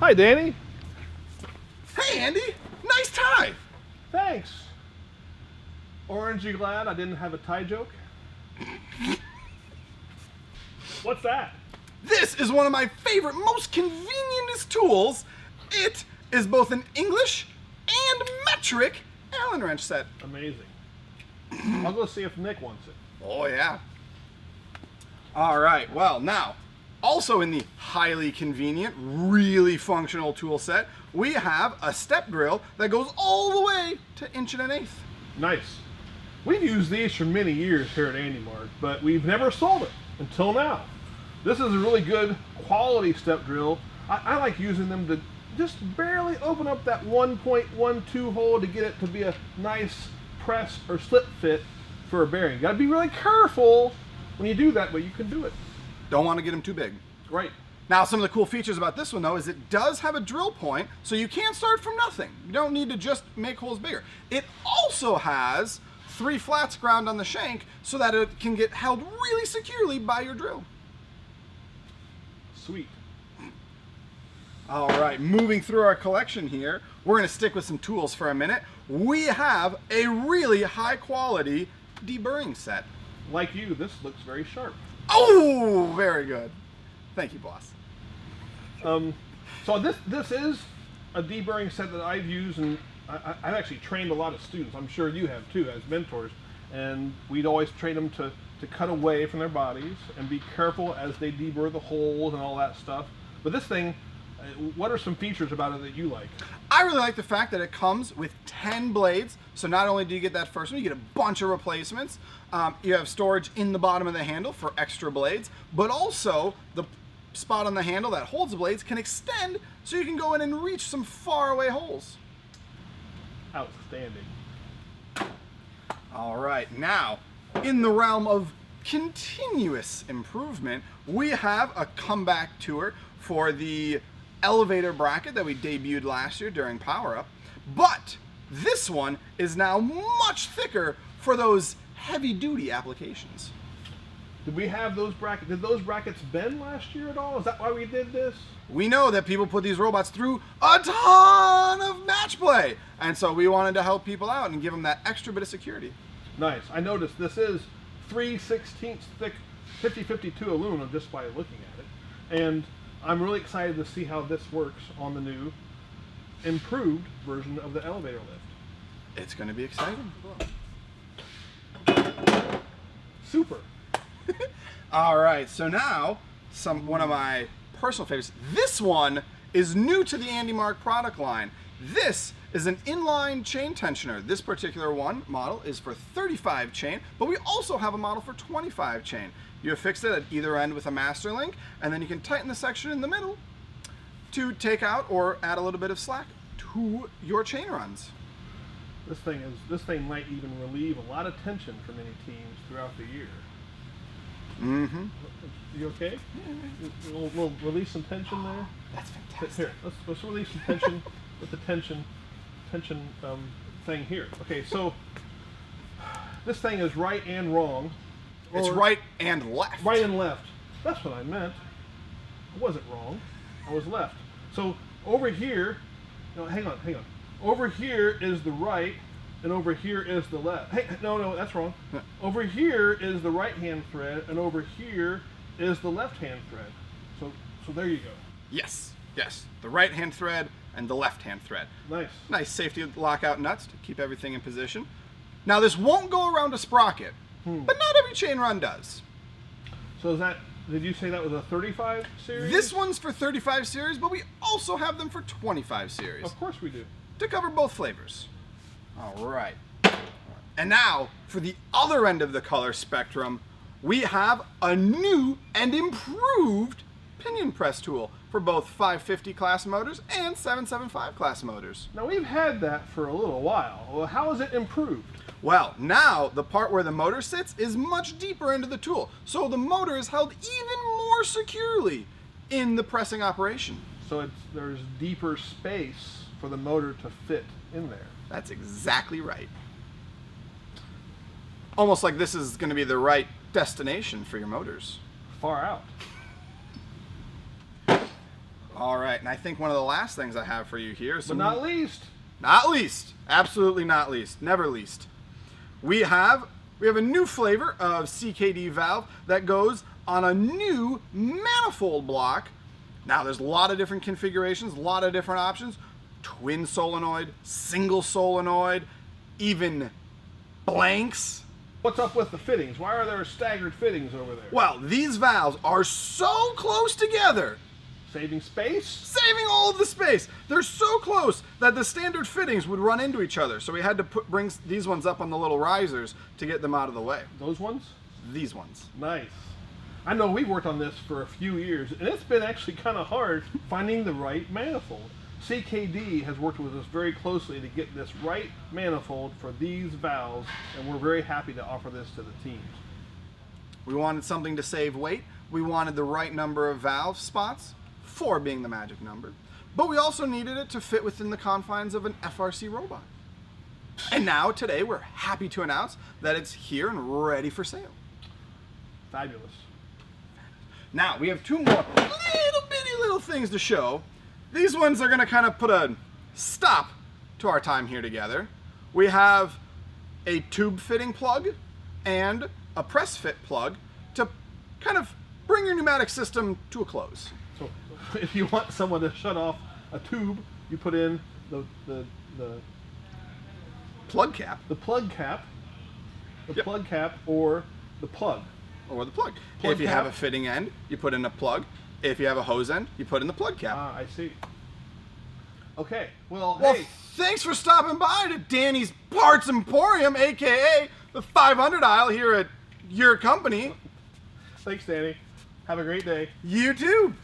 Hi, Danny. Hey, Andy. Nice tie. Thanks. Orange, you glad I didn't have a tie joke? What's that? This is one of my favorite, most convenientest tools. It is both an English and metric Allen wrench set. Amazing. I'll go see if Nick wants it. Oh, yeah. All right, well, now, also in the highly convenient, really functional tool set, we have a step drill that goes all the way to 1.125". Nice. We've used these for many years here at AndyMark, but we've never sold it until now. This is a really good quality step drill. I like using them to just barely open up that 1.12 hole to get it to be a nice press or slip fit for a bearing. You gotta be really careful when you do that, but you can do it. Don't want to get them too big. Right. Now, some of the cool features about this one, though, is it does have a drill point, so you can't start from nothing. You don't need to just make holes bigger. It also has 3 flats ground on the shank so that it can get held really securely by your drill. Sweet. All right, moving through our collection here, we're going to stick with some tools for a minute. We have a really high quality deburring set. Like you, this looks very sharp. Oh, very good. Thank you, boss. So this is a deburring set that I've used, and I've actually trained a lot of students. I'm sure you have too, as mentors. And we'd always train them to cut away from their bodies and be careful as they deburr the holes and all that stuff. But this thing, what are some features about it that you like? I really like the fact that it comes with 10 blades. So not only do you get that first one, you get a bunch of replacements. You have storage in the bottom of the handle for extra blades, but also the spot on the handle that holds the blades can extend so you can go in and reach some faraway holes. Outstanding. All right, now in the realm of continuous improvement, we have a comeback tour for the elevator bracket that we debuted last year during Power Up, but this one is now much thicker for those heavy-duty applications. Did we have those brackets? Did those brackets bend last year at all? Is that why we did this? We know that people put these robots through a ton of match play, and so we wanted to help people out and give them that extra bit of security. Nice. I noticed this is 3/16 thick 5052 aluminum just by looking at it, and I'm really excited to see how this works on the new improved version of the elevator lift. It's going to be exciting. Super. All right, so now one of my personal favorites. This one is new to the AndyMark product line. This is an inline chain tensioner. This particular one model is for 35 chain, but we also have a model for 25 chain. You affix it at either end with a master link, and then you can tighten the section in the middle to take out or add a little bit of slack to your chain runs. This thing might even relieve a lot of tension for many teams throughout the year. Mm-hmm. You okay? We'll release some tension there. That's fantastic. Here, let's release some tension with the tension thing here. Okay, so this thing is right and wrong. It's right and left. Right and left. That's what I meant. I wasn't wrong. I was left. So over here, no, hang on. Over here is the right, and over here is the left. Hey, no, that's wrong. Over here is the right-hand thread, and over here is the left-hand thread. So there you go. Yes. The right-hand thread and the left-hand thread. Nice. Nice safety lockout nuts to keep everything in position. Now this won't go around a sprocket, but not every chain run does. So did you say that was a 35 series? This one's for 35 series, but we also have them for 25 series. Of course we do. To cover both flavors. All right. And now, for the other end of the color spectrum, we have a new and improved pinion press tool for both 550 class motors and 775 class motors. Now we've had that for a little while. Well, how is it improved? Well, now the part where the motor sits is much deeper into the tool, so the motor is held even more securely in the pressing operation. So there's deeper space for the motor to fit in there. That's exactly right. Almost like this is going to be the right destination for your motors. Far out. All right, and I think one of the last things I have for you here is But not least, not least, absolutely not least, never least. We have a new flavor of CKD valve that goes on a new manifold block. Now there's a lot of different configurations, a lot of different options. Twin solenoid, single solenoid, even blanks. what's up with the fittings? Why are there staggered fittings over there? Well, these valves are so close together, Saving space? saving all of the space. They're so close that the standard fittings would run into each other. So we had to bring these ones up on the little risers to get them out of the way. Those ones? These ones. Nice. I know we worked on this for a few years, and it's been actually kind of hard finding the right manifold. CKD has worked with us very closely to get this right manifold for these valves, and we're very happy to offer this to the teams. We wanted something to save weight. We wanted the right number of valve spots, 4 being the magic number. But we also needed it to fit within the confines of an FRC robot. And now, today, we're happy to announce that it's here and ready for sale. Fabulous. Now, we have 2 more little things to show. These ones are going to kind of put a stop to our time here together. We have a tube fitting plug and a press fit plug to kind of bring your pneumatic system to a close. So if you want someone to shut off a tube, you put in the Plug cap. plug cap, Yep. plug cap, or the plug. Or the plug. Plug If you cap. have a fitting end, you put in a plug. If you have a hose end, you put in the plug cap. Ah, I see. Okay, well, Well, hey, thanks for stopping by to Danny's Parts Emporium, aka the 500 aisle here at your company. thanks, Danny. Have a great day. You too.